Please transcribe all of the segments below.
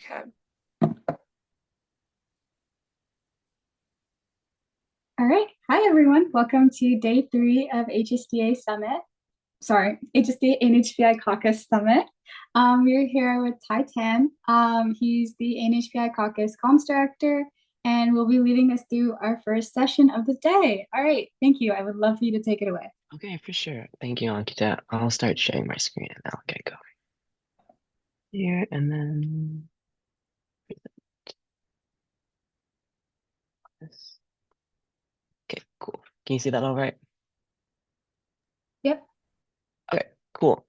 Okay. All right. Hi, everyone. Welcome to day three of HSDA Summit. Sorry, HSDA NHPI Caucus Summit. We're here with Ty Tan. He's the NHPI Caucus Comms Director, and will be leading us through our first session of the day. All right. Thank you. I would love for you to take it away. Okay, for sure. Thank you, Ankita. I'll start sharing my screen and I'll get going here and then this. Okay, cool. Can you see that all right? Yep. Okay, cool.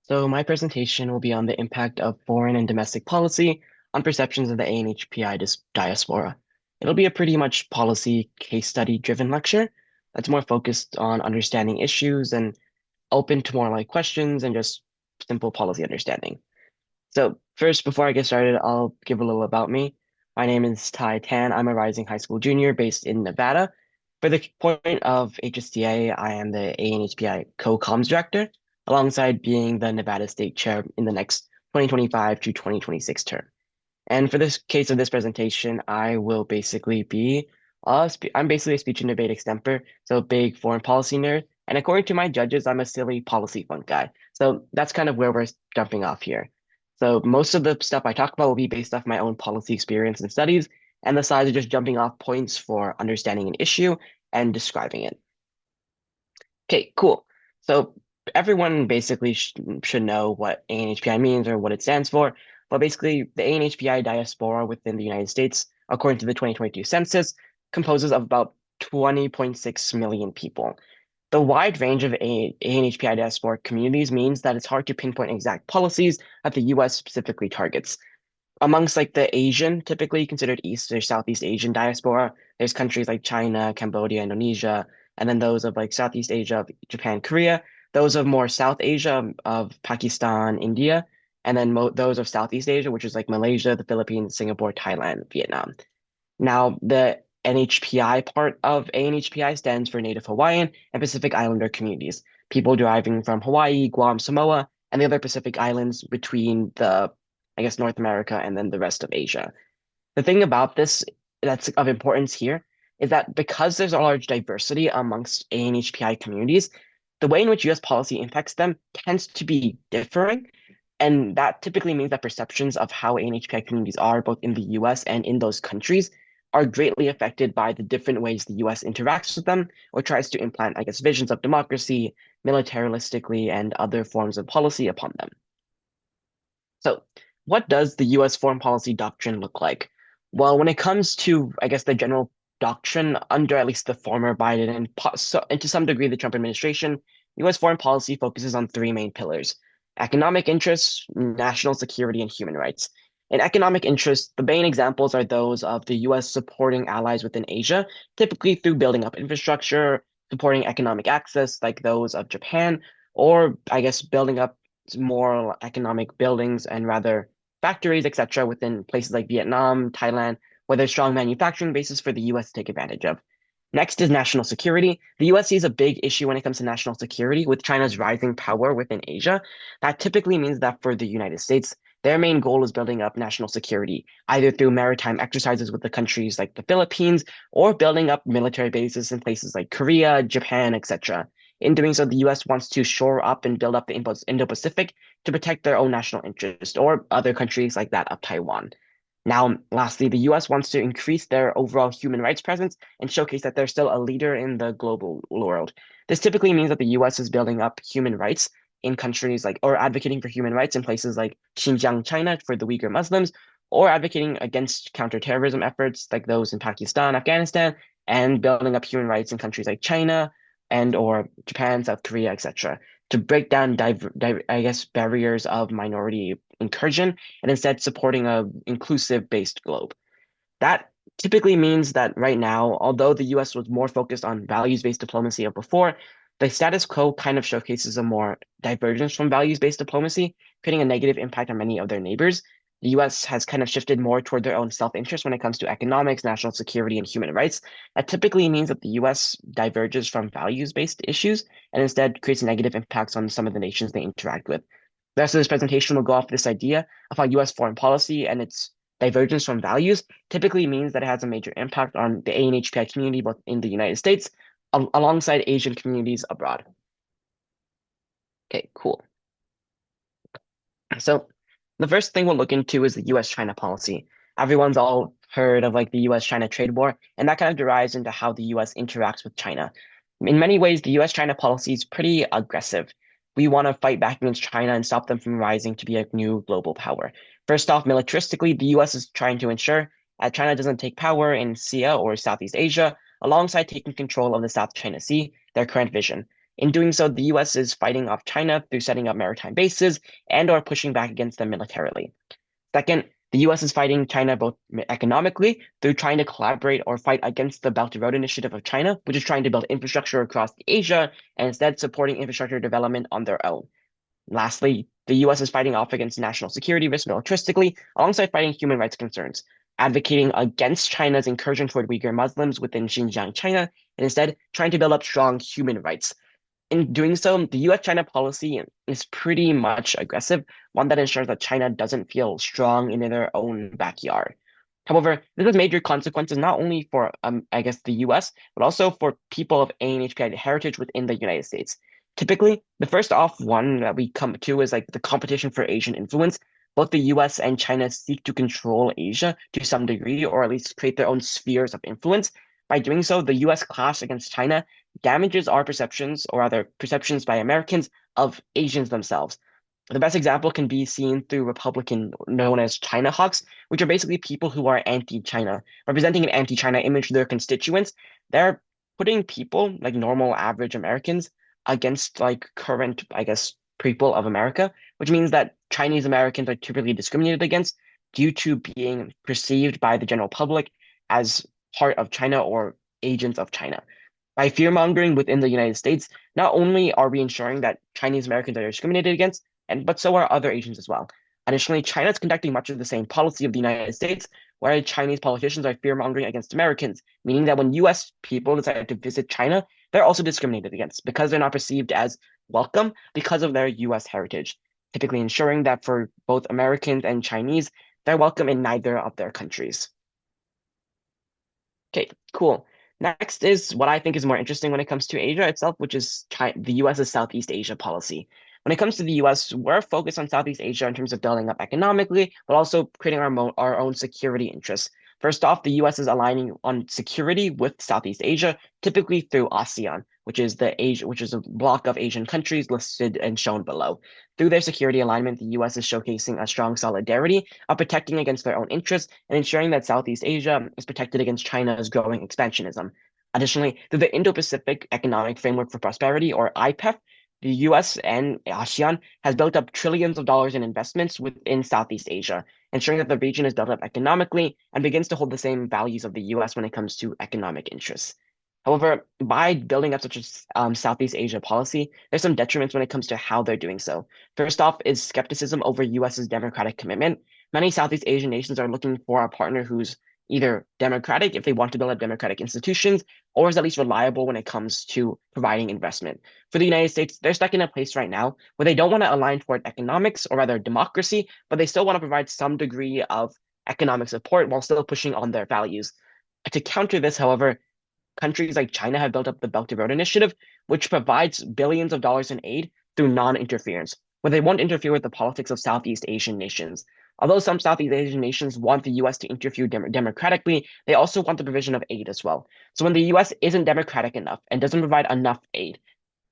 So my presentation will be on the impact of foreign and domestic policy on perceptions of the ANHPI diaspora. It'll be a pretty much policy case study driven lecture that's more focused on understanding issues and open to more like questions and just simple policy understanding. So first, before I get started, I'll give a little about me. My name is Ty Tan. I'm a rising high school junior based in Nevada. For the point of HSTA, I am the ANHPI co-comms director, alongside being the Nevada State Chair in the next 2025 to 2026 term. And for this case of this presentation, I will basically be I'm basically a speech and debate extemper, so big foreign policy nerd. And according to my judges, I'm a silly policy funk guy. So that's kind of where we're jumping off here. So most of the stuff I talk about will be based off my own policy experience and studies, and the sides are just jumping off points for understanding an issue and describing it. Okay, cool. So everyone basically should know what ANHPI means or what it stands for. But basically, the ANHPI diaspora within the United States, according to the 2022 census, composes of about 20.6 million people. The wide range of ANHPI diaspora communities means that it's hard to pinpoint exact policies that the US specifically targets. Amongst like the Asian, typically considered East or Southeast Asian diaspora, there's countries like China, Cambodia, Indonesia, and then those of like Southeast Asia, of Japan, Korea, those of more South Asia of Pakistan, India, and then those of Southeast Asia, which is like Malaysia, the Philippines, Singapore, Thailand, Vietnam. Now, the NHPI part of ANHPI stands for Native Hawaiian and Pacific Islander communities, people deriving from Hawaii, Guam, Samoa, and the other Pacific islands between I guess, North America and then the rest of Asia. The thing about this that's of importance here is that because there's a large diversity amongst ANHPI communities, the way in which US policy impacts them tends to be differing. And that typically means that perceptions of how ANHPI communities are, both in the US and in those countries, are greatly affected by the different ways the US interacts with them or tries to implant, I guess, visions of democracy, militaristically, and other forms of policy upon them. So, what does the US foreign policy doctrine look like? Well, when it comes to, I guess, the general doctrine under at least the former Biden and to some degree the Trump administration, US foreign policy focuses on three main pillars: economic interests, national security, and human rights. In economic interests, the main examples are those of the US supporting allies within Asia, typically through building up infrastructure, supporting economic access like those of Japan, or I guess building up more economic buildings and rather factories, etc., within places like Vietnam, Thailand, where there's strong manufacturing bases for the US to take advantage of. Next is national security. The US sees a big issue when it comes to national security with China's rising power within Asia. That typically means that for the United States, their main goal is building up national security, either through maritime exercises with the countries like the Philippines or building up military bases in places like Korea, Japan, etc. In doing so, the US wants to shore up and build up the Indo-Pacific to protect their own national interest or other countries like that of Taiwan. Now, lastly, the US wants to increase their overall human rights presence and showcase that they're still a leader in the global world. This typically means that the US is building up human rights in countries like, or advocating for human rights in places like Xinjiang, China for the Uyghur Muslims, or advocating against counterterrorism efforts like those in Pakistan, Afghanistan, and building up human rights in countries like China and or Japan, South Korea, etc., to break down, I guess, barriers of minority incursion and instead supporting a inclusive based globe. That typically means that right now, although the US was more focused on values-based diplomacy of before, the status quo kind of showcases a more divergence from values-based diplomacy, creating a negative impact on many of their neighbors. The US has kind of shifted more toward their own self-interest when it comes to economics, national security, and human rights. That typically means that the US diverges from values-based issues and instead creates negative impacts on some of the nations they interact with. The rest of this presentation will go off this idea of how US foreign policy and its divergence from values typically means that it has a major impact on the ANHPI community, both in the United States, alongside Asian communities abroad. Okay, cool. So the first thing we'll look into is the US-China policy. Everyone's all heard of like the US-China trade war, and that kind of derives into how the US interacts with China. In many ways, the US-China policy is pretty aggressive. We want to fight back against China and stop them from rising to be a new global power. First off, militaristically, the US is trying to ensure that China doesn't take power in SIA or Southeast Asia, alongside taking control of the South China Sea, their current vision. In doing so, the US is fighting off China through setting up maritime bases and or pushing back against them militarily. Second, the US is fighting China both economically through trying to collaborate or fight against the Belt and Road Initiative of China, which is trying to build infrastructure across Asia and instead supporting infrastructure development on their own. Lastly, the US is fighting off against national security risks militaristically, alongside fighting human rights concerns, advocating against China's incursion toward Uyghur Muslims within Xinjiang, China, and instead trying to build up strong human rights. In doing so, the US-China policy is pretty much aggressive, one that ensures that China doesn't feel strong in their own backyard. However, this has major consequences not only for, I guess, the US, but also for people of AANHPI heritage within the United States. Typically, the first off one that we come to is like the competition for Asian influence. Both the US and China seek to control Asia to some degree, or at least create their own spheres of influence. By doing so, the US clash against China damages our perceptions, or rather perceptions by Americans, of Asians themselves. The best example can be seen through Republican known as China hawks, which are basically people who are anti-China, representing an anti-China image to their constituents. They're putting people like normal average Americans against like current, I guess, people of America, which means that Chinese Americans are typically discriminated against due to being perceived by the general public as part of China or agents of China. By fear mongering within the United States, not only are we ensuring that Chinese Americans are discriminated against, but so are other Asians as well. Additionally, China is conducting much of the same policy of the United States, where Chinese politicians are fear mongering against Americans, meaning that when US people decide to visit China, they're also discriminated against because they're not perceived as welcome because of their US heritage, typically ensuring that for both Americans and Chinese, they're welcome in neither of their countries. Okay, cool. Next is what I think is more interesting when it comes to Asia itself, which is the US's Southeast Asia policy. When it comes to the US, we're focused on Southeast Asia in terms of building up economically, but also creating our own security interests. First off, the US is aligning on security with Southeast Asia, typically through ASEAN, which is a block of Asian countries listed and shown below. Through their security alignment, the US is showcasing a strong solidarity of protecting against their own interests and ensuring that Southeast Asia is protected against China's growing expansionism. Additionally, through the Indo-Pacific Economic Framework for Prosperity, or IPEF, the US and ASEAN has built up trillions of dollars in investments within Southeast Asia, ensuring that the region is built up economically and begins to hold the same values of the US when it comes to economic interests. However, by building up such a Southeast Asia policy, there's some detriments when it comes to how they're doing so. First off is skepticism over US's democratic commitment. Many Southeast Asian nations are looking for a partner who's either democratic if they want to build up democratic institutions, or is at least reliable when it comes to providing investment. For the United States, they're stuck in a place right now where they don't want to align toward economics or rather democracy, but they still want to provide some degree of economic support while still pushing on their values. To counter this, however, countries like China have built up the Belt and Road Initiative, which provides billions of dollars in aid through non-interference, where they won't interfere with the politics of Southeast Asian nations. Although some Southeast Asian nations want the US to interfere democratically, they also want the provision of aid as well. So when the US isn't democratic enough and doesn't provide enough aid,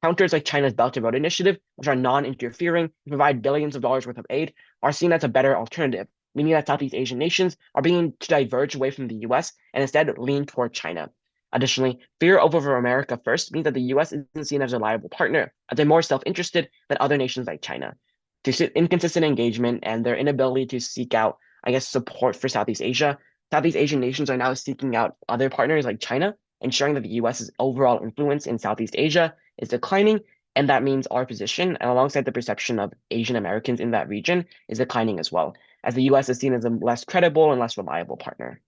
counters like China's Belt and Road Initiative, which are non-interfering, provide billions of dollars worth of aid, are seen as a better alternative, meaning that Southeast Asian nations are beginning to diverge away from the US and instead lean toward China. Additionally, fear over America first means that the US isn't seen as a reliable partner, as they're more self-interested than other nations like China. Due to inconsistent engagement and their inability to seek out, I guess, support for Southeast Asia, Southeast Asian nations are now seeking out other partners like China, ensuring that the US's overall influence in Southeast Asia is declining, and that means our position, and alongside the perception of Asian Americans in that region, is declining as well, as the US is seen as a less credible and less reliable partner.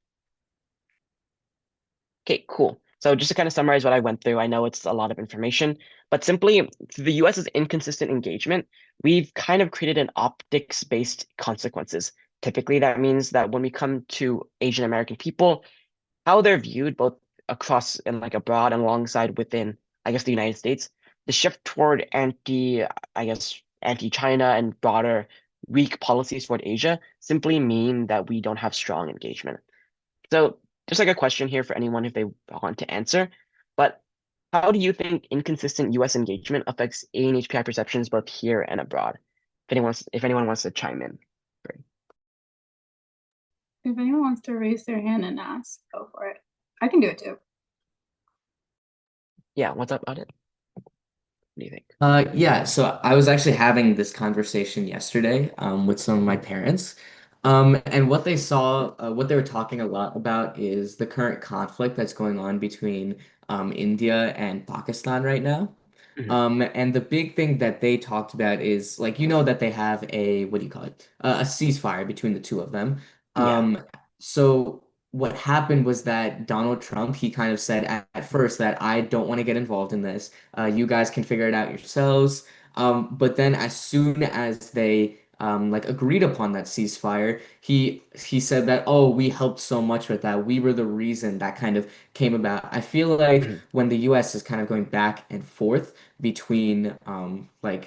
Okay, cool. So just to kind of summarize what I went through, I know it's a lot of information, but simply through the US's inconsistent engagement, we've kind of created an optics-based consequences. Typically, that means that when we come to Asian American people, how they're viewed both across and like abroad and alongside within, I guess, the United States, the shift toward I guess, anti-China and broader weak policies toward Asia simply mean that we don't have strong engagement. So just like a question here for anyone if they want to answer, but how do you think inconsistent US engagement affects ANHPI perceptions both here and abroad? If anyone wants to chime in. Great. If anyone wants to raise their hand and ask, go for it. I can do it too. Yeah, what's up about it? What do you think? Yeah, so I was actually having this conversation yesterday with some of my parents. And what they were talking a lot about is the current conflict that's going on between India and Pakistan right now. Mhm. And the big thing that they talked about is like, you know, that they have a, what do you call it? A ceasefire between the two of them. Yeah. Um, so what happened was that Donald Trump, he kind of said at first that I don't want to get involved in this. You guys can figure it out yourselves. But then as soon as they like agreed upon that ceasefire, he said that, oh, we helped so much with that. We were the reason that kind of came about. I feel like Mhm. when the US is kind of going back and forth between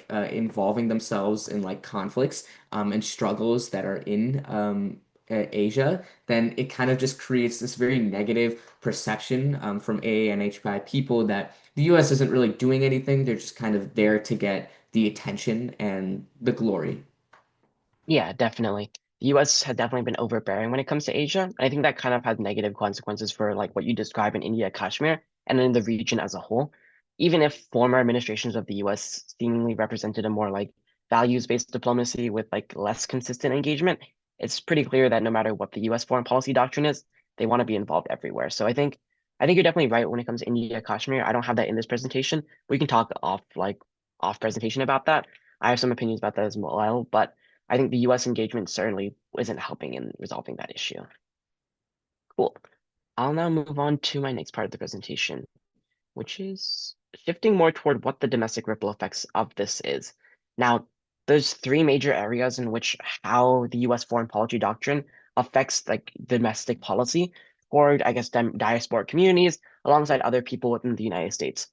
involving themselves in like conflicts and struggles that are in Asia, then it kind of just creates this very negative perception from AANHPI people that the US isn't really doing anything. They're just kind of there to get the attention and the glory. Yeah, definitely. The US has definitely been overbearing when it comes to Asia. And I think that kind of has negative consequences for like what you describe in India, Kashmir, and in the region as a whole. Even if former administrations of the US seemingly represented a more like values-based diplomacy with like less consistent engagement, it's pretty clear that no matter what the US foreign policy doctrine is, they want to be involved everywhere. So I think you're definitely right when it comes to India, Kashmir. I don't have that in this presentation. We can talk off presentation about that. I have some opinions about that as well, but I think the US engagement certainly isn't helping in resolving that issue. Cool. I'll now move on to my next part of the presentation, which is shifting more toward what the domestic ripple effects of this is. Now, there's three major areas in which how the US foreign policy doctrine affects like domestic policy toward, I guess, diaspora communities alongside other people within the United States.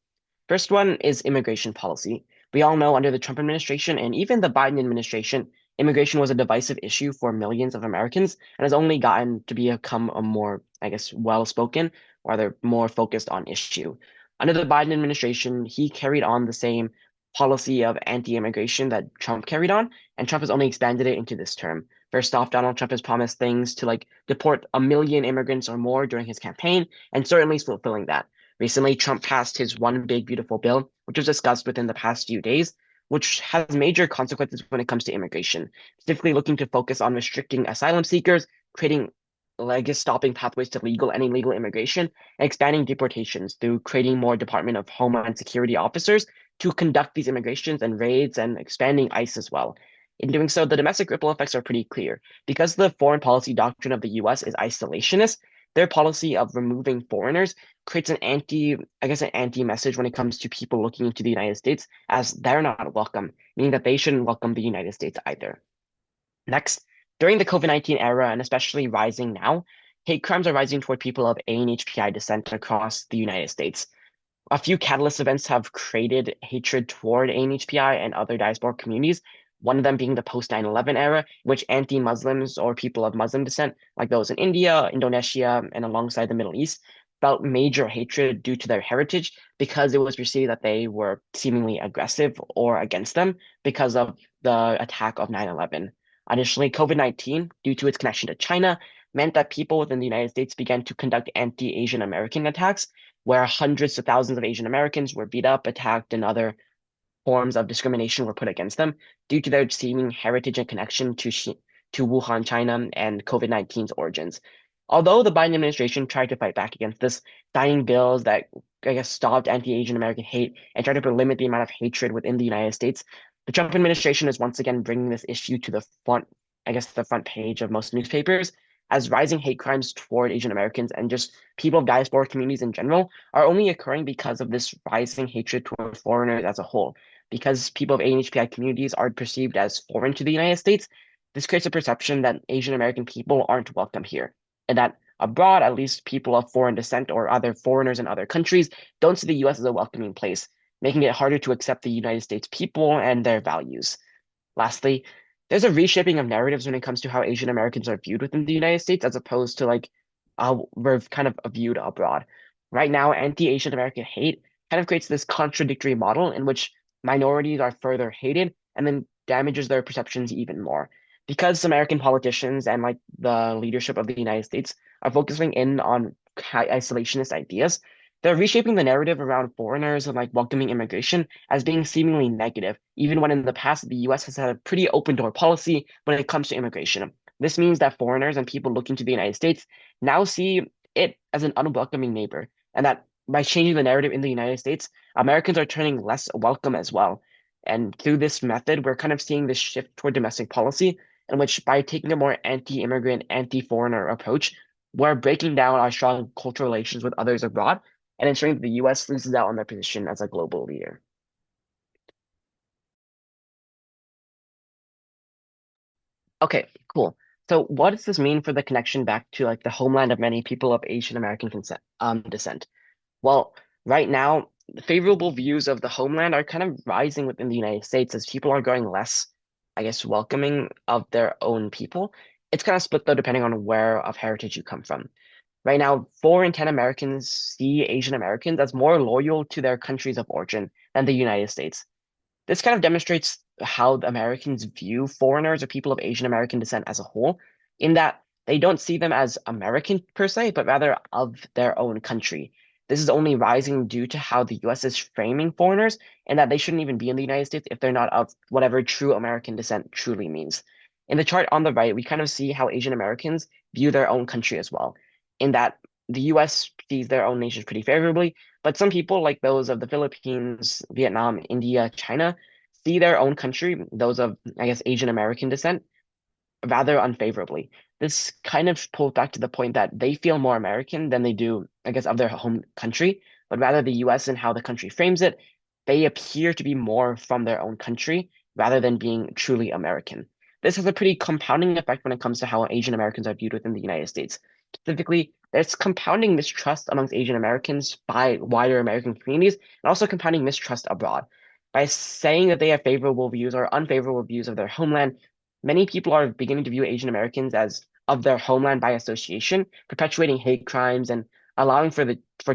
First one is immigration policy. We all know under the Trump administration and even the Biden administration, immigration was a divisive issue for millions of Americans and has only gotten to become a more, I guess, well-spoken or rather more focused on issue. Under the Biden administration, he carried on the same policy of anti-immigration that Trump carried on, and Trump has only expanded it into this term. First off, Donald Trump has promised things to like deport 1 million immigrants or more during his campaign, and certainly is fulfilling that. Recently, Trump passed his One Big Beautiful Bill, which was discussed within the past few days, which has major consequences when it comes to immigration, specifically looking to focus on restricting asylum seekers, creating, I guess, stopping pathways to legal and illegal immigration, and expanding deportations through creating more Department of Homeland Security officers to conduct these immigrations and raids and expanding ICE as well. In doing so, the domestic ripple effects are pretty clear. Because the foreign policy doctrine of the US is isolationist, their policy of removing foreigners creates an anti message when it comes to people looking into the United States as they're not welcome, meaning that they shouldn't welcome the United States either. Next, during the COVID-19 era, and especially rising now, hate crimes are rising toward people of ANHPI descent across the United States. A few catalyst events have created hatred toward ANHPI and other diaspora communities, one of them being the post 9/11 era, in which anti Muslims or people of Muslim descent, like those in India, Indonesia, and alongside the Middle East, felt major hatred due to their heritage because it was perceived that they were seemingly aggressive or against them because of the attack of 9/11. Additionally, COVID-19, due to its connection to China, meant that people within the United States began to conduct anti-Asian American attacks where hundreds of thousands of Asian Americans were beat up, attacked, and other forms of discrimination were put against them due to their seeming heritage and connection to Wuhan, China, and COVID-19's origins. Although the Biden administration tried to fight back against this, signing bills that I guess stopped anti-Asian American hate and tried to limit the amount of hatred within the United States, the Trump administration is once again bringing this issue to the front, I guess, the front page of most newspapers, as rising hate crimes toward Asian Americans and just people of diaspora communities in general are only occurring because of this rising hatred toward foreigners as a whole. Because people of AANHPI communities are perceived as foreign to the United States, this creates a perception that Asian American people aren't welcome here, and that abroad, at least people of foreign descent or other foreigners in other countries don't see the US as a welcoming place, making it harder to accept the United States people and their values. Lastly, there's a reshaping of narratives when it comes to how Asian Americans are viewed within the United States as opposed to like how we're kind of viewed abroad. Right now, anti-Asian American hate kind of creates this contradictory model in which minorities are further hated and then damages their perceptions even more. Because American politicians and like the leadership of the United States are focusing in on isolationist ideas, they're reshaping the narrative around foreigners and like welcoming immigration as being seemingly negative, even when in the past the US has had a pretty open door policy when it comes to immigration. This means that foreigners and people looking to the United States now see it as an unwelcoming neighbor, and that by changing the narrative in the United States, Americans are turning less welcome as well. And through this method, we're kind of seeing this shift toward domestic policy, in which by taking a more anti-immigrant, anti-foreigner approach, we're breaking down our strong cultural relations with others abroad and ensuring that the US loses out on their position as a global leader. Okay, cool. So what does this mean for the connection back to like the homeland of many people of Asian American descent? Well, right now, favorable views of the homeland are kind of rising within the United States as people are growing less, I guess, welcoming of their own people. It's kind of split though, depending on where of heritage you come from. Right now, 4 in 10 Americans see Asian Americans as more loyal to their countries of origin than the United States. This kind of demonstrates how the Americans view foreigners or people of Asian American descent as a whole, in that they don't see them as American per se, but rather of their own country. This is only rising due to how the US is framing foreigners, and that they shouldn't even be in the United States if they're not of whatever true American descent truly means. In the chart on the right, we kind of see how Asian Americans view their own country as well, in that the US sees their own nation pretty favorably, but some people, like those of the Philippines, Vietnam, India, China, see their own country, those of, I guess, Asian American descent, rather unfavorably. This kind of pulls back to the point that they feel more American than they do, I guess, of their home country, but rather the US and how the country frames it, they appear to be more from their own country rather than being truly American. This has a pretty compounding effect when it comes to how Asian Americans are viewed within the United States. Specifically, there's compounding mistrust amongst Asian Americans by wider American communities, and also compounding mistrust abroad. By saying that they have favorable views or unfavorable views of their homeland, many people are beginning to view Asian Americans as of their homeland by association, perpetuating hate crimes and allowing for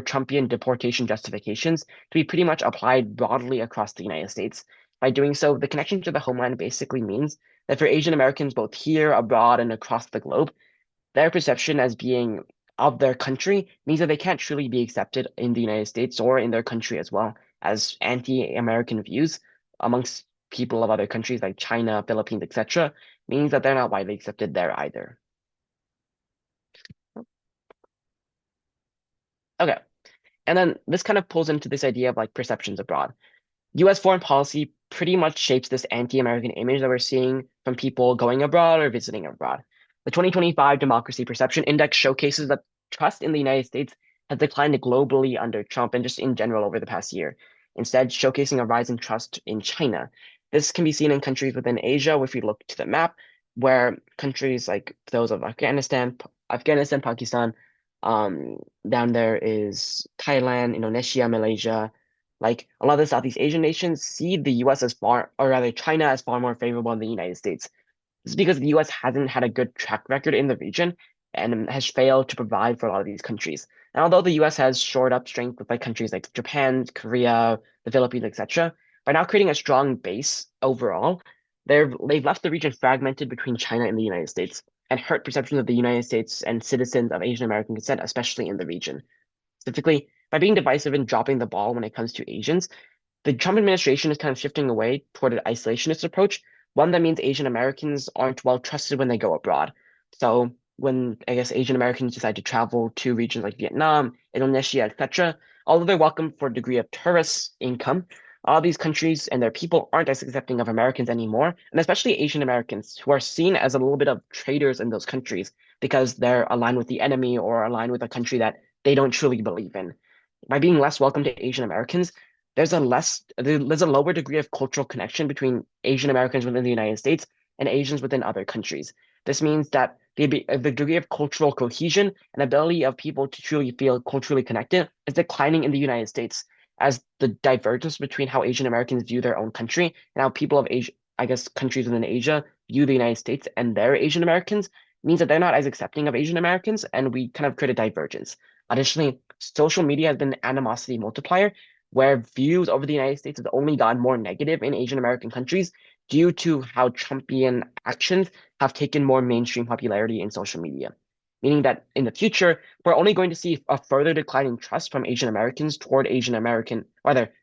Trumpian deportation justifications to be pretty much applied broadly across the United States. By doing so, the connection to the homeland basically means that for Asian Americans both here, abroad, and across the globe, their perception as being of their country means that they can't truly be accepted in the United States or in their country as well, as anti-American views amongst people of other countries like China, Philippines, etc., means that they're not widely accepted there either. Okay. And then this kind of pulls into this idea of like perceptions abroad. US foreign policy pretty much shapes this anti-American image that we're seeing from people going abroad or visiting abroad. The 2025 Democracy Perception Index showcases that trust in the United States has declined globally under Trump and just in general over the past year, instead showcasing a rise in trust in China. This can be seen in countries within Asia if we look to the map, where countries like those of Afghanistan, Pakistan, down there is Thailand, Indonesia, Malaysia, like a lot of the Southeast Asian nations see the US as far, or rather China as far more favorable than the United States. This is because the US hasn't had a good track record in the region and has failed to provide for a lot of these countries. And although the US has shored up strength with like countries like Japan, Korea, the Philippines, etc., by now creating a strong base overall, they've left the region fragmented between China and the United States and hurt perceptions of the United States and citizens of Asian American descent, especially in the region. Specifically, by being divisive and dropping the ball when it comes to Asians, the Trump administration is kind of shifting away toward an isolationist approach, one that means Asian Americans aren't well trusted when they go abroad. So when I guess Asian Americans decide to travel to regions like Vietnam, Indonesia, etc., although they're welcome for a degree of tourist income, all these countries and their people aren't as accepting of Americans anymore, and especially Asian Americans, who are seen as a little bit of traitors in those countries because they're aligned with the enemy or aligned with a country that they don't truly believe in. By being less welcome to Asian Americans, there's a lower degree of cultural connection between Asian Americans within the United States and Asians within other countries. This means that the degree of cultural cohesion and ability of people to truly feel culturally connected is declining in the United States as the divergence between how Asian Americans view their own country and how people of Asia, I guess countries within Asia, view the United States and their Asian Americans means that they're not as accepting of Asian Americans, and we kind of create a divergence. Additionally, social media has been an animosity multiplier where views over the United States has only gotten more negative in Asian American countries due to how Trumpian actions have taken more mainstream popularity in social media. Meaning that in the future, we're only going to see a further decline in trust from Asian Americans toward Asian American, rather,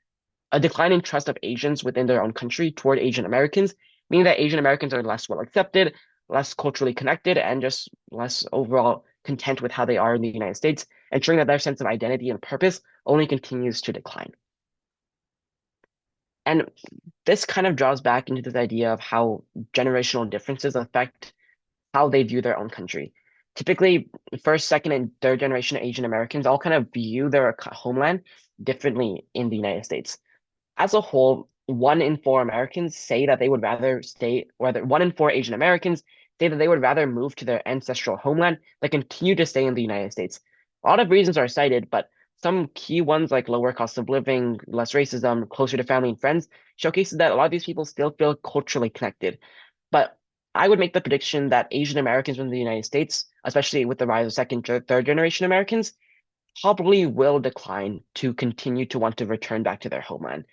a decline in trust of Asians within their own country toward Asian Americans, meaning that Asian Americans are less well accepted, less culturally connected, and just less overall content with how they are in the United States, ensuring that their sense of identity and purpose only continues to decline. And this kind of draws back into this idea of how generational differences affect how they view their own country. Typically, first, second, and third generation Asian Americans all kind of view their homeland differently in the United States. As a whole, 1 in 4 Americans say that they would rather stay, or rather, 1 in 4 Asian Americans say that they would rather move to their ancestral homeland than continue to stay in the United States. A lot of reasons are cited, but some key ones like lower cost of living, less racism, closer to family and friends, showcases that a lot of these people still feel culturally connected. But I would make the prediction that Asian Americans in the United States, especially with the rise of second, third generation Americans, probably will decline to continue to want to return back to their homeland.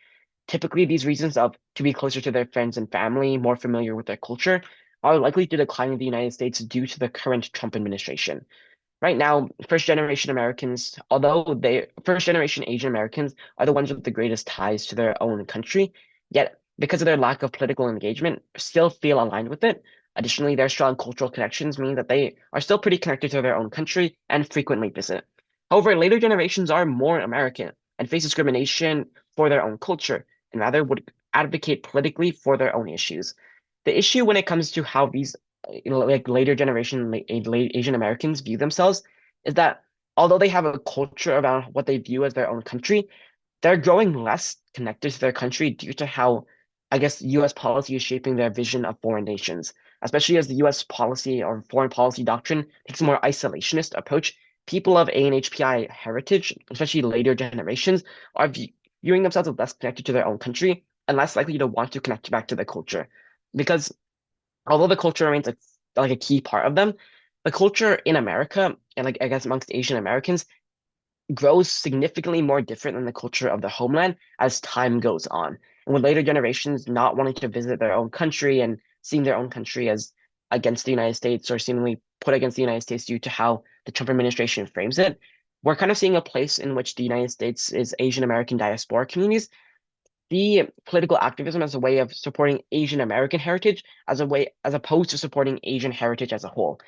Typically, these reasons of to be closer to their friends and family, more familiar with their culture, are likely to decline in the United States due to the current Trump administration. Right now, first generation Americans, although they first generation Asian Americans are the ones with the greatest ties to their own country, yet because of their lack of political engagement, still feel aligned with it. Additionally, their strong cultural connections mean that they are still pretty connected to their own country and frequently visit. However, later generations are more American and face discrimination for their own culture, and rather would advocate politically for their own issues. The issue when it comes to how these like later generation late Asian Americans view themselves is that although they have a culture around what they view as their own country, they're growing less connected to their country due to how, I guess, US policy is shaping their vision of foreign nations. Especially as the US policy or foreign policy doctrine takes a more isolationist approach, people of ANHPI heritage, especially later generations, are viewing themselves as less connected to their own country and less likely to want to connect back to their culture. Because although the culture remains like a key part of them, the culture in America and like I guess amongst Asian Americans grows significantly more different than the culture of the homeland as time goes on. And with later generations not wanting to visit their own country and seeing their own country as against the United States or seemingly put against the United States due to how the Trump administration frames it, we're kind of seeing a place in which the United States is Asian American diaspora communities see political activism as a way of supporting Asian American heritage as opposed to supporting Asian heritage as a whole,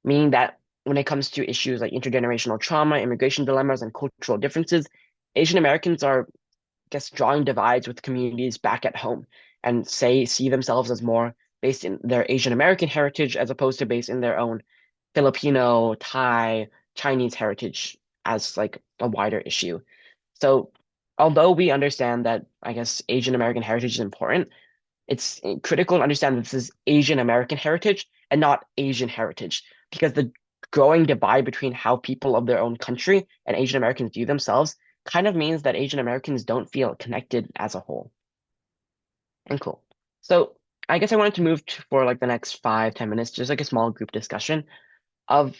meaning that when it comes to issues like intergenerational trauma, immigration dilemmas, and cultural differences, Asian Americans are, I guess, drawing divides with communities back at home and see themselves as more based in their Asian American heritage as opposed to based in their own Filipino, Thai, Chinese heritage as like a wider issue. So although we understand that, I guess, Asian American heritage is important, it's critical to understand that this is Asian American heritage and not Asian heritage, because the growing divide between how people of their own country and Asian Americans view themselves kind of means that Asian Americans don't feel connected as a whole. And cool. So I guess I wanted to move for like the next 5, 10 minutes, just like a small group discussion of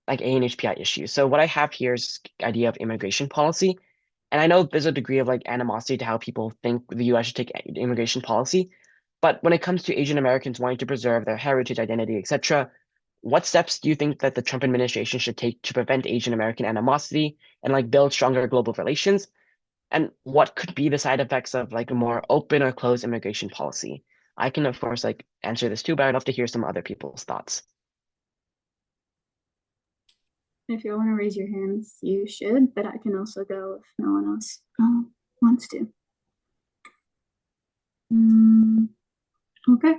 like ANHPI issues. So what I have here is idea of immigration policy. And I know there's a degree of like animosity to how people think the US should take immigration policy. But when it comes to Asian Americans wanting to preserve their heritage, identity, etc., what steps do you think that the Trump administration should take to prevent Asian American animosity and like build stronger global relations? And what could be the side effects of like a more open or closed immigration policy? I can of course like answer this too, but I'd love to hear some other people's thoughts. If you want to raise your hands, you should, but I can also go if no one else wants to. Mm, okay.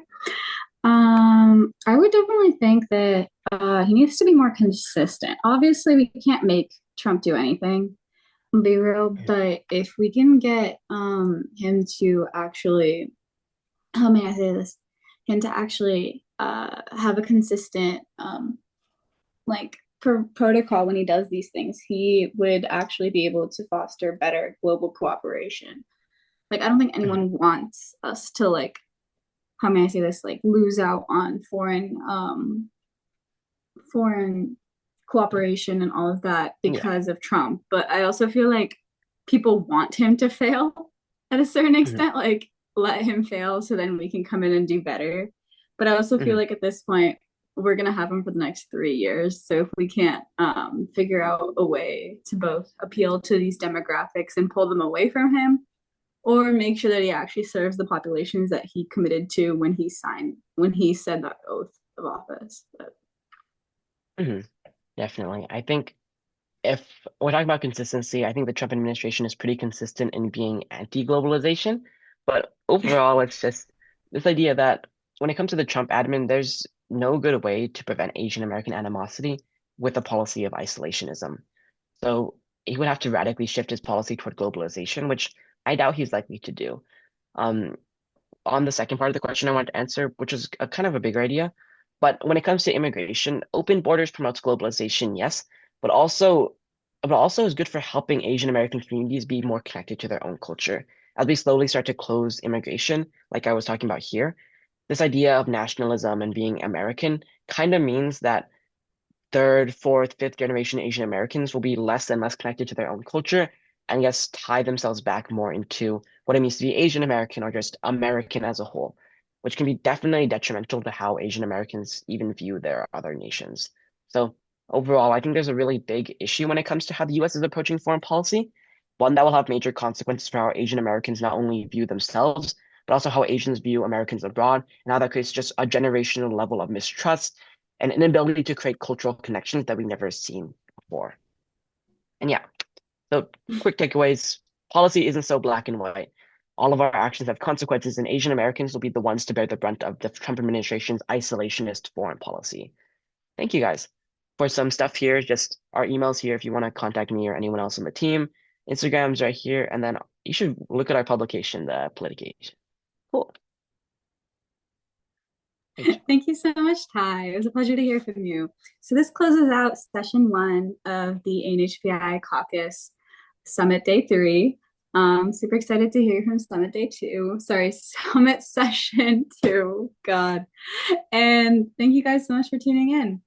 I would definitely think that he needs to be more consistent. Obviously, we can't make Trump do anything, be real, but if we can get him to actually, how may I say this? Him to actually have a consistent like protocol when he does these things, he would actually be able to foster better global cooperation. Like, I don't think Mhm. anyone wants us to like, how may I say this, like lose out on foreign cooperation and all of that Yeah. because of Trump. But I also feel like people want him to fail at a certain Mhm. extent, like let him fail so then we can come in and do better. But I also feel Mhm. like at this point, we're going to have him for the next 3 years. So if we can't figure out a way to both appeal to these demographics and pull them away from him, or make sure that he actually serves the populations that he committed to when he said that oath of office. But Mhm. Definitely. I think if we're talking about consistency, I think the Trump administration is pretty consistent in being anti-globalization. But overall, it's just this idea that when it comes to the Trump admin, there's no good way to prevent Asian American animosity with a policy of isolationism. So he would have to radically shift his policy toward globalization, which I doubt he's likely to do. Um, on the second part of the question I wanted to answer, which is a kind of a bigger idea. But when it comes to immigration, open borders promotes globalization, yes, but also is good for helping Asian American communities be more connected to their own culture. As we slowly start to close immigration, like I was talking about here, this idea of nationalism and being American kind of means that third, fourth, fifth generation Asian Americans will be less and less connected to their own culture and yes, tie themselves back more into what it means to be Asian American or just American as a whole, which can be definitely detrimental to how Asian Americans even view their other nations. So overall, I think there's a really big issue when it comes to how the US is approaching foreign policy, one that will have major consequences for how Asian Americans not only view themselves, but also how Asians view Americans abroad, and how that creates just a generational level of mistrust and an inability to create cultural connections that we've never seen before. And yeah, so quick takeaways, policy isn't so black and white. All of our actions have consequences, and Asian Americans will be the ones to bear the brunt of the Trump administration's isolationist foreign policy. Thank you guys. For some stuff here, just our emails here if you want to contact me or anyone else on the team. Instagram's right here, and then you should look at our publication, the Politication. Cool. Thank you. thank you so much, Ty. It was a pleasure to hear from you. So this closes out session one of the ANHPI Caucus Summit Day 3. Super excited to hear from Summit Day 2. Sorry, Summit Session 2. God. And thank you guys so much for tuning in.